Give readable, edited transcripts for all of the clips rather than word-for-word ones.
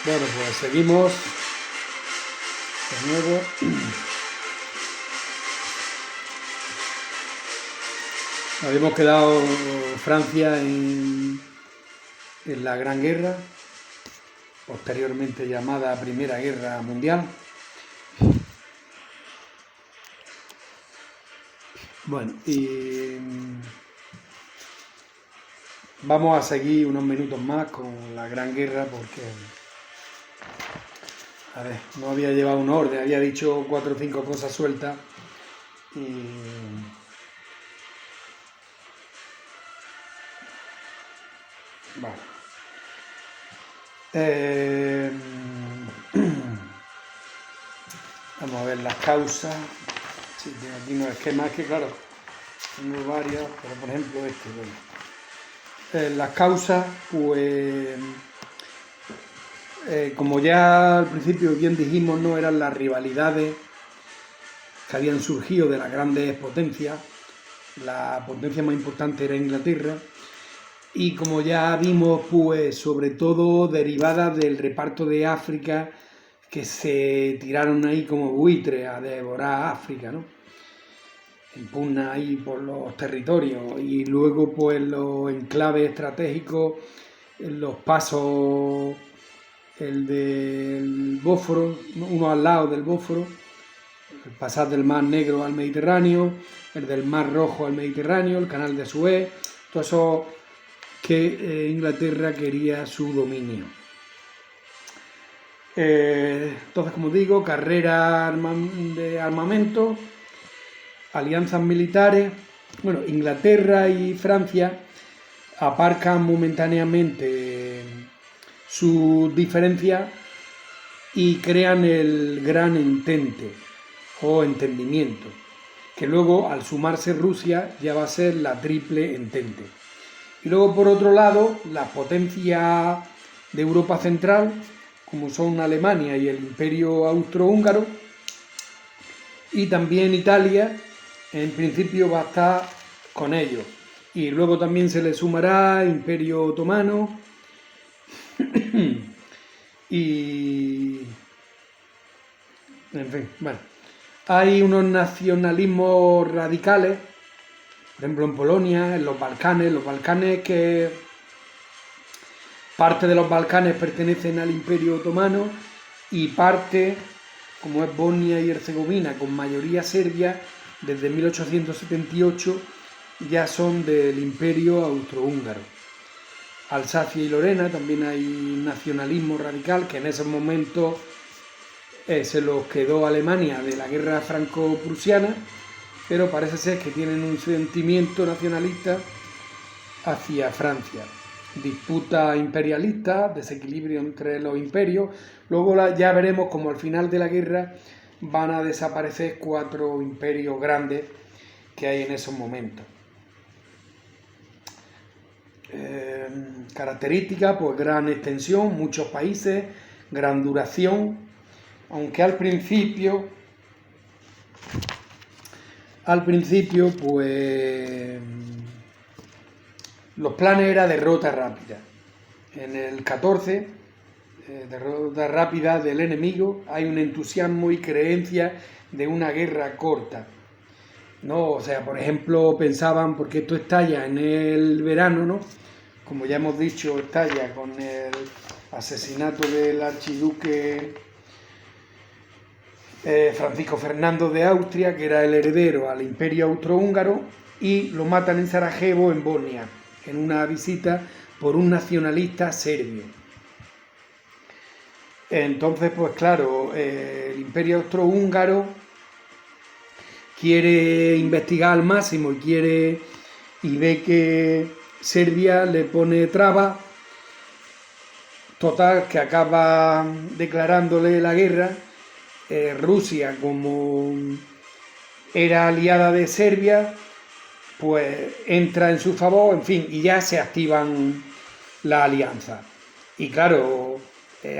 Bueno, pues seguimos de nuevo. Habíamos quedado Francia en la Gran Guerra, posteriormente llamada Primera Guerra Mundial. Bueno, y vamos a seguir unos minutos más con la Gran Guerra porque, a ver, no había llevado un orden, había dicho 4 o 5 cosas sueltas y... Vale. Vamos a ver las causas. Sí, aquí no es que más que claro, tengo varias, pero por ejemplo bueno. Las causas, pues como ya al principio bien dijimos, no eran las rivalidades que habían surgido de las grandes potencias. La potencia más importante era Inglaterra. Y como ya vimos, pues sobre todo derivadas del reparto de África, que se tiraron ahí como buitres a devorar África, ¿no? En pugna ahí por los territorios y luego pues los enclaves estratégicos, los pasos, el del Bósforo, uno al lado del Bósforo, el pasar del Mar Negro al Mediterráneo, el del Mar Rojo al Mediterráneo, el Canal de Suez, todo eso que Inglaterra quería su dominio. Entonces, como digo, carrera de armamento, alianzas militares. Bueno, Inglaterra y Francia aparcan momentáneamente sus diferencias y crean el Gran Entente o Entendimiento, que luego al sumarse Rusia ya va a ser la Triple Entente. Y luego, por otro lado, las potencias de Europa Central, como son Alemania y el Imperio Austrohúngaro, y también Italia, en principio va a estar con ellos. Y luego también se le sumará Imperio Otomano y... En fin, bueno. Hay unos nacionalismos radicales, por ejemplo en Polonia, en los Balcanes que parte de los Balcanes pertenecen al Imperio Otomano y parte, como es Bosnia y Herzegovina, con mayoría serbia, desde 1878 ya son del Imperio Austrohúngaro. Alsacia y Lorena también hay nacionalismo radical que en esos momentos se los quedó Alemania de la guerra franco-prusiana, pero parece ser que tienen un sentimiento nacionalista hacia Francia. Disputa imperialista, desequilibrio entre los imperios. Luego ya veremos como al final de la guerra van a desaparecer 4 imperios grandes que hay en esos momentos. Características, pues gran extensión, muchos países, gran duración, aunque al principio pues los planes era derrota rápida. En el 14, derrota rápida del enemigo, hay un entusiasmo y creencia de una guerra corta. ¿No? O sea, por ejemplo, pensaban, porque esto estalla en el verano, ¿no? Como ya hemos dicho, estalla con el asesinato del archiduque Francisco Fernando de Austria, que era el heredero al Imperio Austrohúngaro, y lo matan en Sarajevo, en Bosnia, en una visita por un nacionalista serbio. Entonces, pues claro, el Imperio Austrohúngaro quiere investigar al máximo y ve que Serbia le pone trabas. Total, que acaba declarándole la guerra. Rusia, como era aliada de Serbia, pues entra en su favor, en fin, y ya se activan la alianza. Y claro,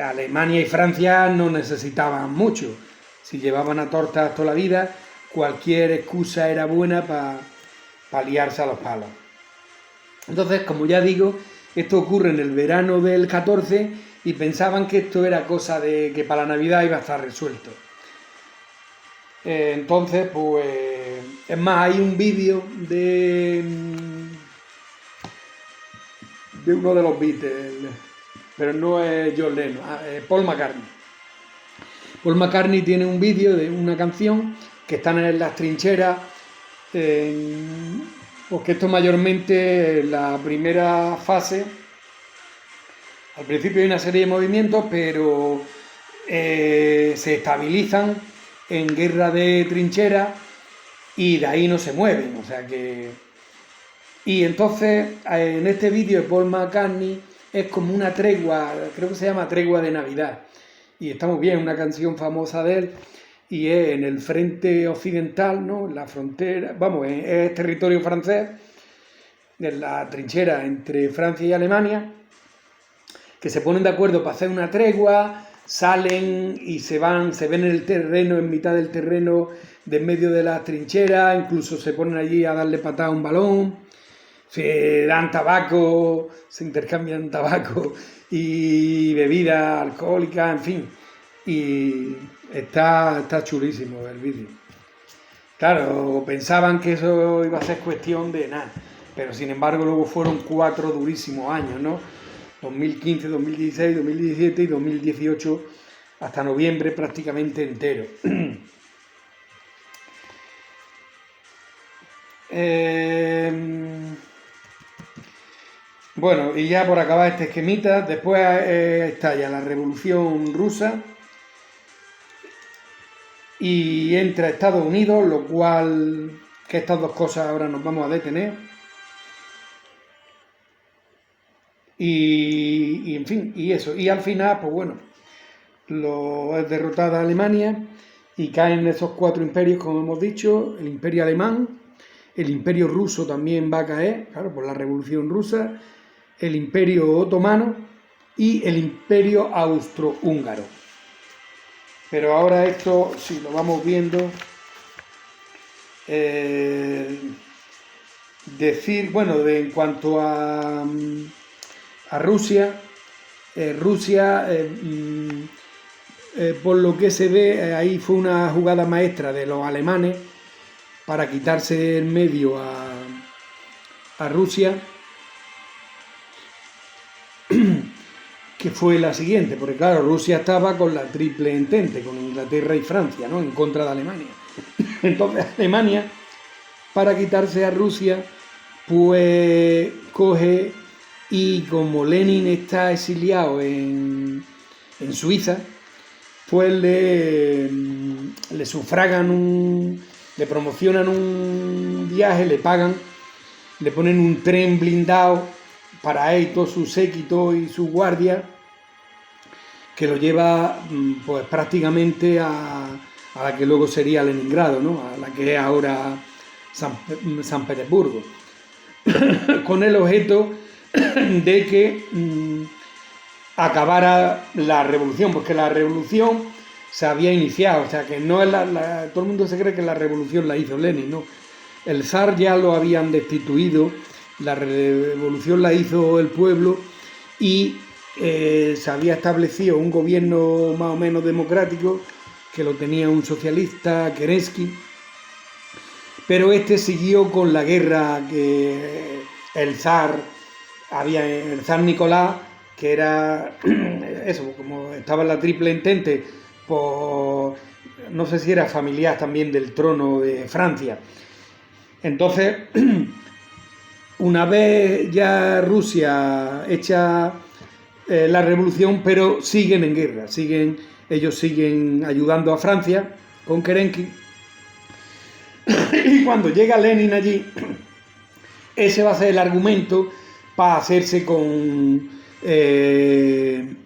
Alemania y Francia no necesitaban mucho. Si llevaban a tortas toda la vida, cualquier excusa era buena para liarse a los palos. Entonces, como ya digo, Esto ocurre en el verano del 14 y pensaban que esto era cosa de que para la Navidad iba a estar resuelto. Entonces, pues, es más, hay un vídeo de uno de los Beatles, pero no es John Lennon, es Paul McCartney. Paul McCartney tiene un vídeo de una canción que están en las trincheras, porque esto mayormente la primera fase. Al principio hay una serie de movimientos, pero se estabilizan en guerra de trincheras y de ahí no se mueven, o sea que... Y entonces en este vídeo de Paul McCartney es como una tregua, creo que se llama Tregua de Navidad, y está muy bien, una canción famosa de él, y es en el frente occidental, ¿no? En la frontera, vamos, es territorio francés, en la trinchera entre Francia y Alemania, que se ponen de acuerdo para hacer una tregua, salen y se van, se ven en el terreno, en mitad del terreno, de en medio de las trincheras, incluso se ponen allí a darle patada a un balón, se dan tabaco, se intercambian tabaco y bebidas alcohólicas, en fin, y está chulísimo el vídeo. Claro, pensaban que eso iba a ser cuestión de nada, pero sin embargo luego fueron 4 durísimos años, ¿no? 2015, 2016, 2017 y 2018 hasta noviembre prácticamente entero. Bueno, y ya por acabar este esquemita, después estalla la Revolución Rusa y entra Estados Unidos, lo cual, que estas dos cosas ahora nos vamos a detener. Y en fin, y eso. Y al final, pues bueno, es derrotada Alemania y caen esos 4 imperios, como hemos dicho, el imperio alemán, el imperio ruso también va a caer, claro, por la Revolución Rusa, el imperio otomano y el imperio austrohúngaro. Pero ahora esto, si lo vamos viendo, decir, bueno, en cuanto a Rusia, por lo que se ve, ahí fue una jugada maestra de los alemanes para quitarse en medio a Rusia, que fue la siguiente, porque claro, Rusia estaba con la triple entente, con Inglaterra y Francia, ¿no?, en contra de Alemania. Entonces Alemania, para quitarse a Rusia, pues coge, y como Lenin está exiliado en Suiza, pues le sufragan le promocionan un viaje, le pagan, le ponen un tren blindado para él, todo su séquito y su guardia, que lo lleva pues prácticamente a la que luego sería Leningrado, ¿no?, a la que es ahora San Petersburgo, con el objeto de que acabara la revolución, porque la revolución se había iniciado, o sea que no es todo el mundo se cree que la revolución la hizo Lenin, ¿no? El zar ya lo habían destituido, la revolución la hizo el pueblo y se había establecido un gobierno más o menos democrático que lo tenía un socialista, Kerensky, pero este siguió con la guerra que el zar Nicolás, que era eso, como estaba en la triple entente, pues no sé si era familiar también del trono de Francia. Entonces, una vez ya Rusia hecha la revolución, pero siguen en guerra, ellos siguen ayudando a Francia con Kerensky, y cuando llega Lenin allí, ese va a ser el argumento para hacerse con el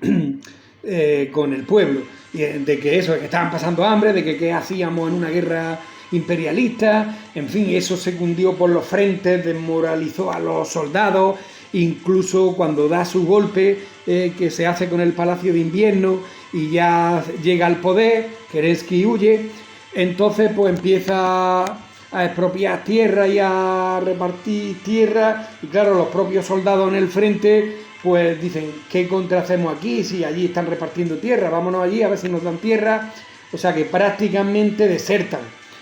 pueblo, de que eso, de que estaban pasando hambre, de que qué hacíamos en una guerra imperialista, en fin, eso se cundió por los frentes, desmoralizó a los soldados, incluso cuando da su golpe, que se hace con el Palacio de Invierno y ya llega al poder, Kerensky huye, entonces pues empieza a expropiar tierra y a repartir tierra, y claro, los propios soldados en el frente pues dicen, ¿qué contra hacemos aquí? Si allí están repartiendo tierra, vámonos allí a ver si nos dan tierra. O sea que prácticamente desertan.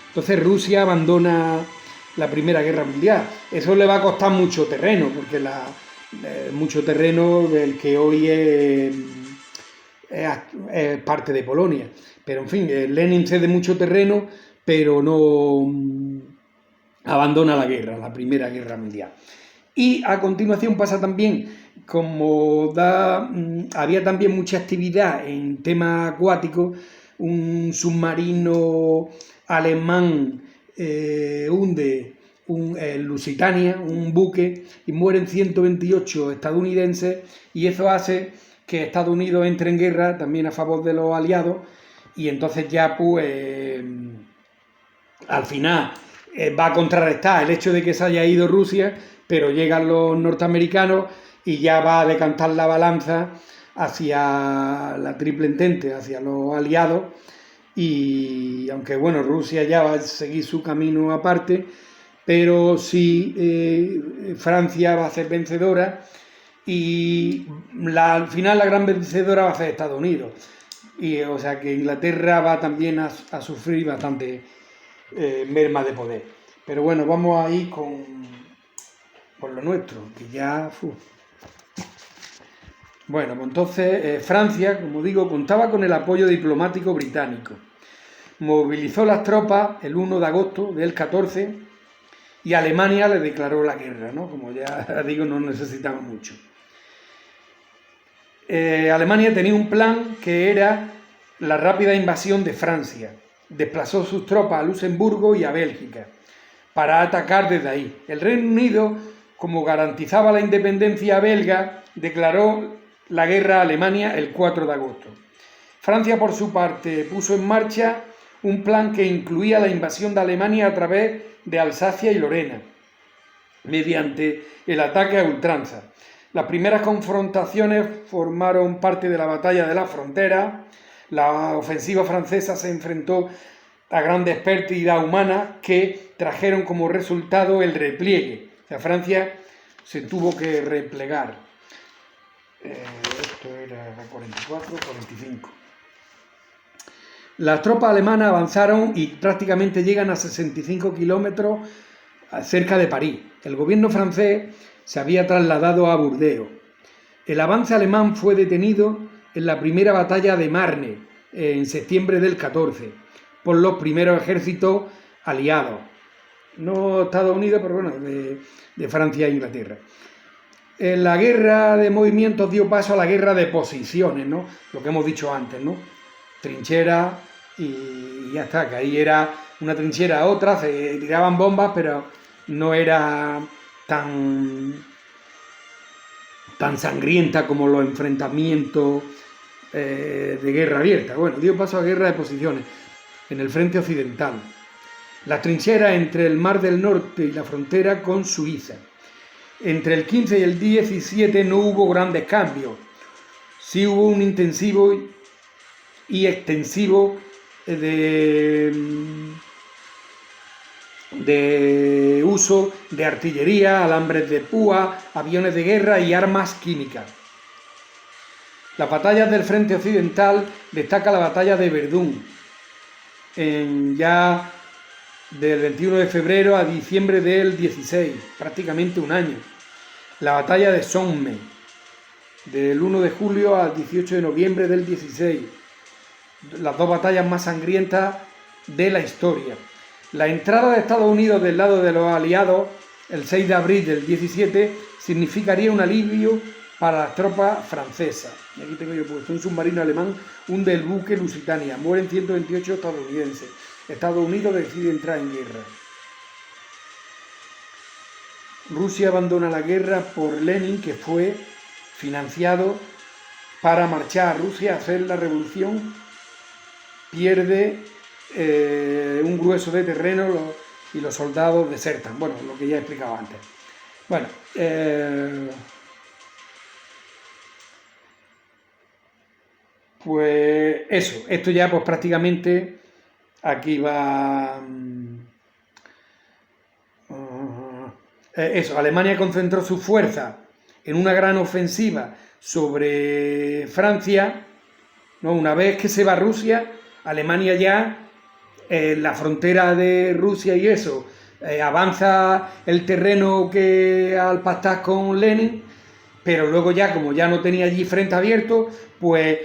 Entonces Rusia abandona la Primera Guerra Mundial. Eso le va a costar mucho terreno, porque mucho terreno del que hoy es parte de Polonia. Pero en fin, Lenin cede mucho terreno, pero no abandona la guerra, la Primera Guerra Mundial. Y a continuación pasa también, como había también mucha actividad en tema acuático, un submarino alemán hunde el Lusitania, un buque, y mueren 128 estadounidenses, y eso hace que Estados Unidos entre en guerra también a favor de los aliados, y entonces ya pues al final va a contrarrestar el hecho de que se haya ido Rusia, pero llegan los norteamericanos y ya va a decantar la balanza hacia la Triple Entente, hacia los aliados, y aunque bueno, Rusia ya va a seguir su camino aparte, pero sí Francia va a ser vencedora, y al final la gran vencedora va a ser Estados Unidos. Y o sea que Inglaterra va también a sufrir bastante merma de poder. Pero bueno, vamos a ir con lo nuestro, que ya... Bueno, pues entonces Francia, como digo, contaba con el apoyo diplomático británico. Movilizó las tropas el 1 de agosto del 14 y Alemania le declaró la guerra, ¿no? Como ya digo, no necesitamos mucho. Alemania tenía un plan que era la rápida invasión de Francia. Desplazó sus tropas a Luxemburgo y a Bélgica para atacar desde ahí. El Reino Unido, como garantizaba la independencia belga, declaró la guerra a Alemania el 4 de agosto. Francia, por su parte, puso en marcha un plan que incluía la invasión de Alemania a través de Alsacia y Lorena, mediante el ataque a ultranza. Las primeras confrontaciones formaron parte de la batalla de la frontera. La ofensiva francesa se enfrentó a grandes pérdidas humanas que trajeron como resultado el repliegue. O sea, Francia se tuvo que replegar. Esto era 44, 45. Las tropas alemanas avanzaron y prácticamente llegan a 65 kilómetros cerca de París. El gobierno francés se había trasladado a Burdeos. El avance alemán fue detenido en la primera batalla de Marne, en septiembre del 14, por los primeros ejércitos aliados. No Estados Unidos, pero bueno, de Francia e Inglaterra. La guerra de movimientos dio paso a la guerra de posiciones, ¿no? Lo que hemos dicho antes, ¿no? Trinchera y ya está, que ahí era una trinchera a otra, se tiraban bombas, pero no era tan sangrienta como los enfrentamientos de guerra abierta. Bueno, dio paso a guerra de posiciones en el frente occidental. Las trincheras entre el Mar del Norte y la frontera con Suiza. Entre el 15 y el 17 no hubo grandes cambios. Sí hubo un intensivo y extensivo de uso de artillería, alambres de púa, aviones de guerra y armas químicas. Las batallas del frente occidental destaca la batalla de Verdún, ya del 21 de febrero a diciembre del 16, prácticamente un año. La batalla de Somme, del 1 de julio al 18 de noviembre del 16, las dos batallas más sangrientas de la historia. La entrada de Estados Unidos del lado de los aliados, el 6 de abril del 17, significaría un alivio para las tropas francesas. Y aquí tengo yo puesto, un submarino alemán hunde el buque Lusitania, mueren 128 estadounidenses. Estados Unidos decide entrar en guerra. Rusia abandona la guerra por Lenin, que fue financiado para marchar a Rusia a hacer la revolución. Pierde un grueso de terreno y los soldados desertan. Bueno, lo que ya he explicado antes. Bueno, pues eso, esto ya pues prácticamente aquí va Alemania concentró su fuerza en una gran ofensiva sobre Francia, ¿no? Una vez que se va Rusia, Alemania ya, la frontera de Rusia y eso, avanza el terreno que al pactar con Lenin, pero luego ya, como ya no tenía allí frente abierto, pues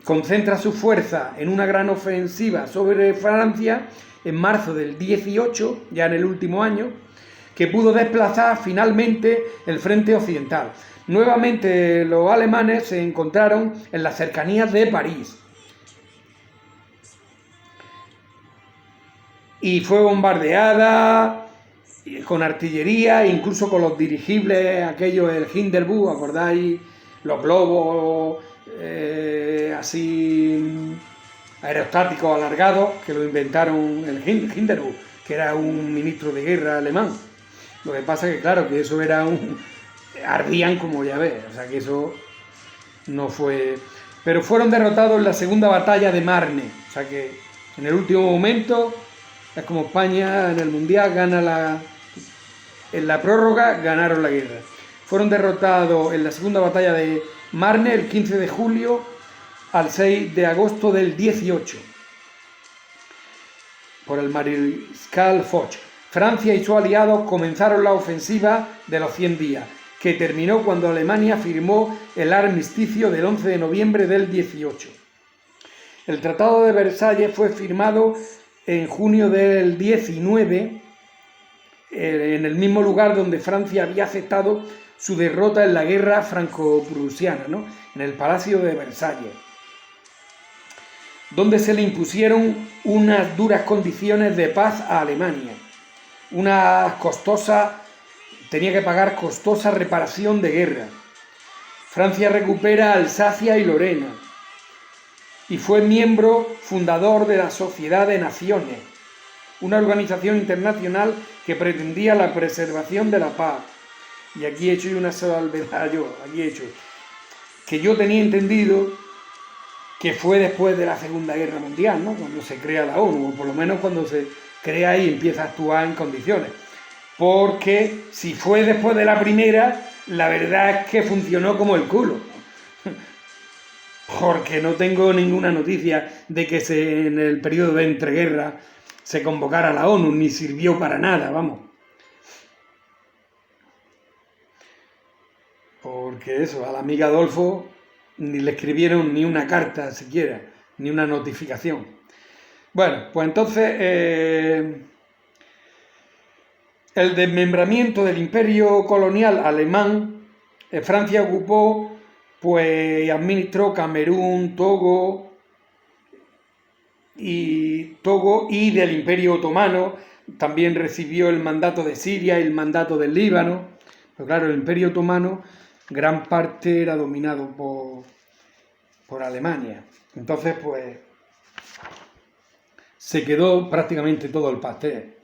concentra su fuerza en una gran ofensiva sobre Francia en marzo del 18, ya en el último año, que pudo desplazar finalmente el frente occidental. Nuevamente los alemanes se encontraron en las cercanías de París y fue bombardeada con artillería, incluso con los dirigibles, aquellos, el Hindenburg, ¿acordáis? Los globos así aerostáticos alargados, que lo inventaron el Hindenburg, que era un ministro de guerra alemán. Lo que pasa es que, claro, que eso era ardían como ya ves, o sea que eso no fue... Pero fueron derrotados en la segunda batalla de Marne, o sea que en el último momento, es como España en el Mundial gana en la prórroga ganaron la guerra. Fueron derrotados en la segunda batalla de Marne el 15 de julio al 6 de agosto del 18 por el mariscal Foch. Francia y sus aliados comenzaron la ofensiva de los 100 días, que terminó cuando Alemania firmó el armisticio del 11 de noviembre del 18. El Tratado de Versalles fue firmado en junio del 19, en el mismo lugar donde Francia había aceptado su derrota en la guerra franco-prusiana, ¿no? En el Palacio de Versalles, donde se le impusieron unas duras condiciones de paz a Alemania. Tenía que pagar costosa reparación de guerra. Francia recupera Alsacia y Lorena y fue miembro fundador de la Sociedad de Naciones, una organización internacional que pretendía la preservación de la paz. Y aquí he hecho una salvedad que yo tenía entendido que fue después de la Segunda Guerra Mundial, ¿no? Cuando se crea la ONU, o por lo menos cuando se crea y empieza a actuar en condiciones. Porque si fue después de la primera, la verdad es que funcionó como el culo. Porque no tengo ninguna noticia de que en el periodo de entreguerra se convocara a la ONU, ni sirvió para nada, vamos. Porque eso, a la amiga Adolfo ni le escribieron ni una carta siquiera, ni una notificación. Bueno, pues entonces el desmembramiento del imperio colonial alemán, Francia ocupó pues y administró Camerún, Togo y del imperio otomano, también recibió el mandato de Siria y el mandato del Líbano. Pero claro, el imperio otomano gran parte era dominado por Alemania. Entonces, pues, se quedó prácticamente todo el pastel.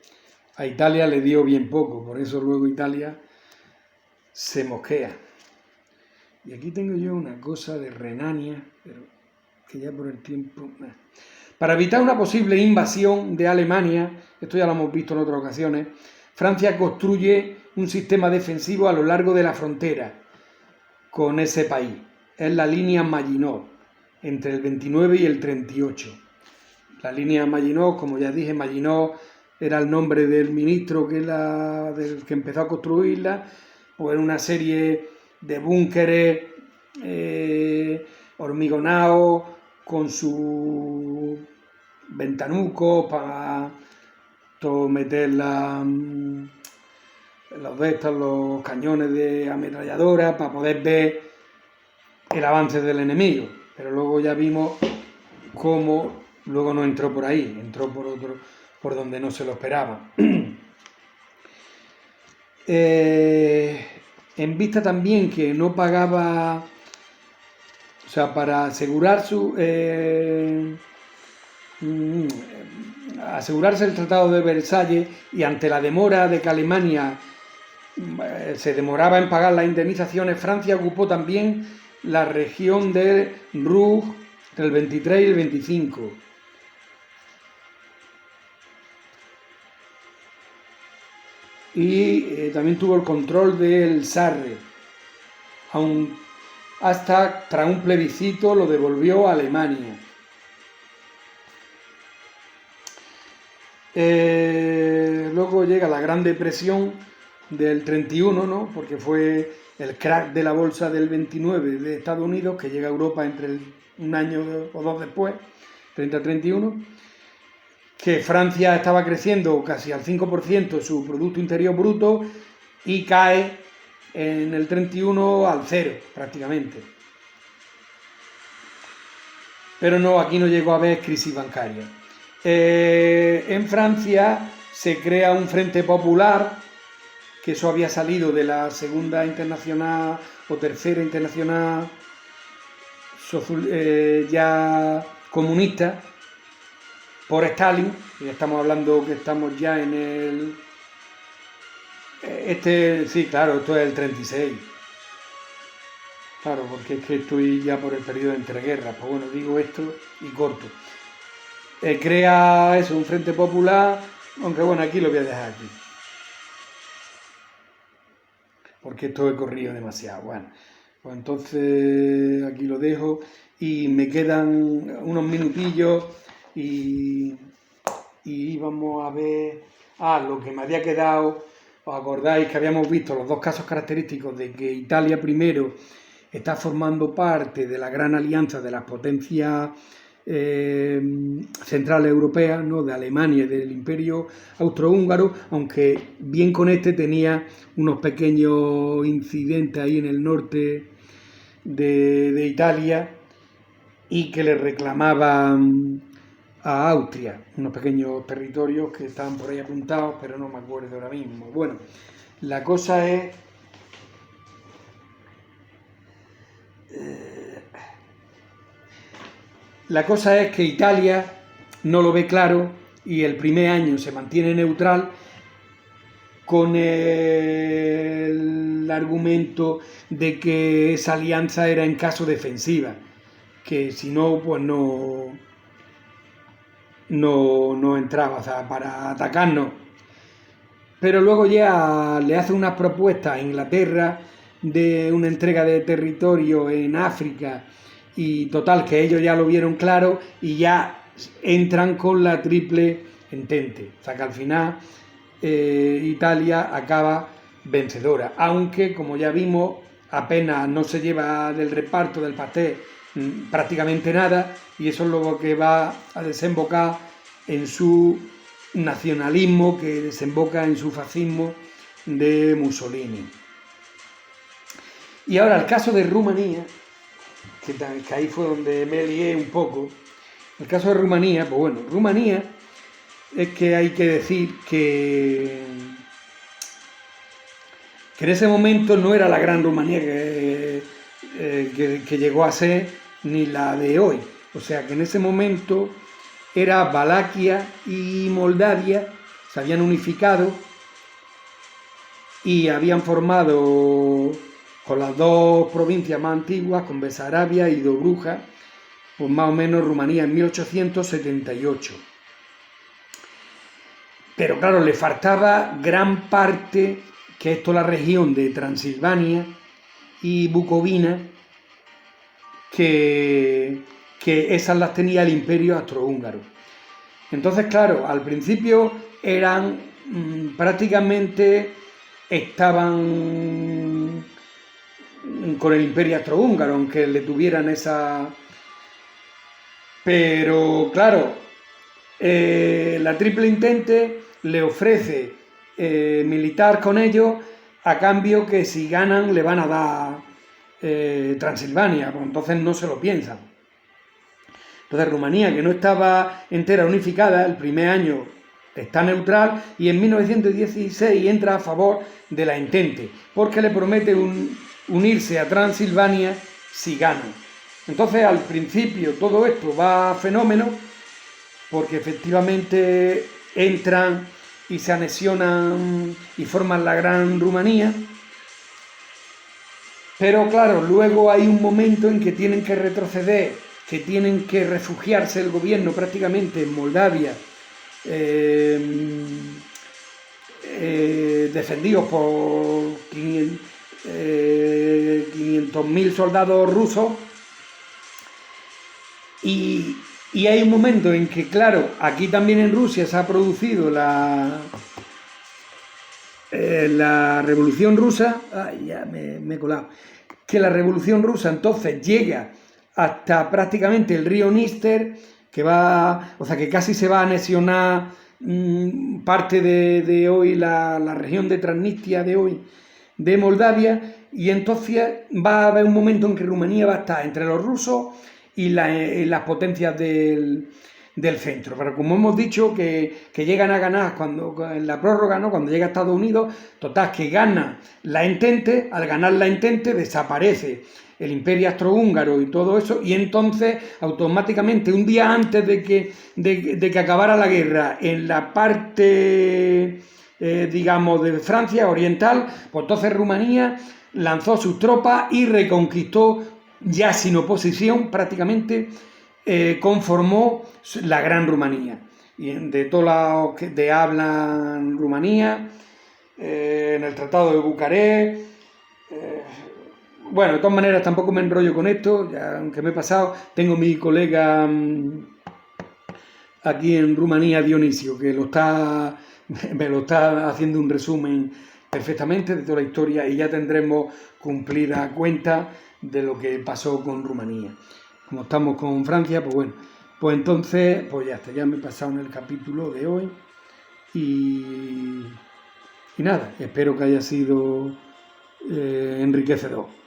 A Italia le dio bien poco, por eso luego Italia se mosquea. Y aquí tengo yo una cosa de Renania, pero que ya por el tiempo... Para evitar una posible invasión de Alemania, esto ya lo hemos visto en otras ocasiones, Francia construye un sistema defensivo a lo largo de la frontera con ese país. Es la línea Maginot, entre el 29 y el 38. La línea Maginot, como ya dije, Maginot era el nombre del ministro del que empezó a construirla, pues era una serie de búnkeres hormigonados con su ventanucos para meter los cañones de ametralladora para poder ver el avance del enemigo. Pero luego ya vimos cómo luego no entró por ahí, entró por donde no se lo esperaba. En vista también que no pagaba, o sea, para asegurar asegurarse el Tratado de Versalles y ante la demora de que Alemania se demoraba en pagar las indemnizaciones, Francia ocupó también la región de Ruhr entre el 23 y el 25. y también tuvo el control del Sarre, hasta tras un plebiscito lo devolvió a Alemania. Luego llega la Gran Depresión del 31, ¿no? Porque fue el crack de la bolsa del 29 de Estados Unidos, que llega a Europa entre un año o dos después, 30-31, que Francia estaba creciendo casi al 5% su Producto Interior Bruto y cae en el 31 al cero prácticamente. Pero no, aquí no llegó a haber crisis bancaria. En Francia se crea un Frente Popular, que eso había salido de la Segunda Internacional o Tercera Internacional ya comunista por Stalin, y estamos hablando que estamos ya en el... sí, claro, esto es el 36. Claro, porque es que estoy ya por el periodo de entreguerras. Pues bueno, digo esto y corto. Crea eso, un Frente Popular, aunque bueno, aquí lo voy a dejar aquí. Porque esto he corrido demasiado. Bueno, pues entonces aquí lo dejo y me quedan unos minutillos y vamos a ver... lo que me había quedado, ¿os acordáis que habíamos visto los dos casos característicos de que Italia primero está formando parte de la gran alianza de las potencias centrales europeas, ¿no? De Alemania y del Imperio Austrohúngaro, aunque bien con este tenía unos pequeños incidentes ahí en el norte de Italia y que le reclamaban a Austria, unos pequeños territorios que estaban por ahí apuntados, pero no me acuerdo ahora mismo. Bueno, la cosa es... La cosa es que Italia no lo ve claro y el primer año se mantiene neutral con el argumento de que esa alianza era en caso defensiva, que si no, pues no entraba, o sea, para atacarnos. Pero luego ya le hace unas propuestas a Inglaterra de una entrega de territorio en África y total, que ellos ya lo vieron claro y ya entran con la triple entente. O sea que al final Italia acaba vencedora, aunque como ya vimos apenas no se lleva del reparto del pastel prácticamente nada, y eso es lo que va a desembocar en su nacionalismo, que desemboca en su fascismo de Mussolini. Y ahora el caso de Rumanía, que ahí fue donde me lié un poco. El caso de Rumanía, pues bueno, Rumanía es que hay que decir que en ese momento no era la gran Rumanía que llegó a ser, ni la de hoy. O sea que en ese momento era Valaquia y Moldavia, se habían unificado y habían formado con las dos provincias más antiguas, con Besarabia y Dobruja, pues más o menos Rumanía en 1878. Pero claro, le faltaba gran parte, que esto es la región de Transilvania y Bucovina, que esas las tenía el Imperio Austrohúngaro. Entonces, claro, al principio eran prácticamente estaban con el Imperio Austrohúngaro, aunque le tuvieran esa... Pero, claro, la Triple Entente le ofrece militar con ellos a cambio que si ganan le van a dar Transilvania, pues entonces no se lo piensan. Entonces Rumanía, que no estaba entera unificada, el primer año está neutral y en 1916 entra a favor de la Entente, porque le promete unirse a Transilvania si ganan. Entonces al principio todo esto va a fenómeno, porque efectivamente entran y se anexionan y forman la Gran Rumanía, pero claro, luego hay un momento en que tienen que retroceder, que tienen que refugiarse el gobierno prácticamente en Moldavia, defendidos por 500.000 soldados rusos. Y hay un momento en que, claro, aquí también en Rusia se ha producido la Revolución Rusa. Ay, ya me he colado. Que la Revolución Rusa entonces llega hasta prácticamente el río Níster, que casi se va a anexionar parte de hoy la región de Transnistria de hoy, de Moldavia, y entonces va a haber un momento en que Rumanía va a estar entre los rusos y las potencias del centro. Pero como hemos dicho, que llegan a ganar en la prórroga, ¿no? Cuando llega a Estados Unidos, total, que gana la Entente. Al ganar la Entente desaparece el Imperio Austrohúngaro y todo eso, y entonces automáticamente, un día antes de que acabara la guerra en la parte, digamos, de Francia oriental, pues entonces Rumanía lanzó sus tropas y reconquistó, ya sin oposición prácticamente, conformó la Gran Rumanía. Y de todos lados de habla en Rumanía, en el Tratado de Bucarest. Bueno, de todas maneras tampoco me enrollo con esto, ya, aunque me he pasado. Tengo mi colega aquí en Rumanía, Dionisio, que me lo está haciendo un resumen perfectamente de toda la historia, y ya tendremos cumplida cuenta de lo que pasó con Rumanía. Como estamos con Francia, pues bueno, pues entonces, pues ya está, ya me he pasado en el capítulo de hoy, y nada, espero que haya sido enriquecedor.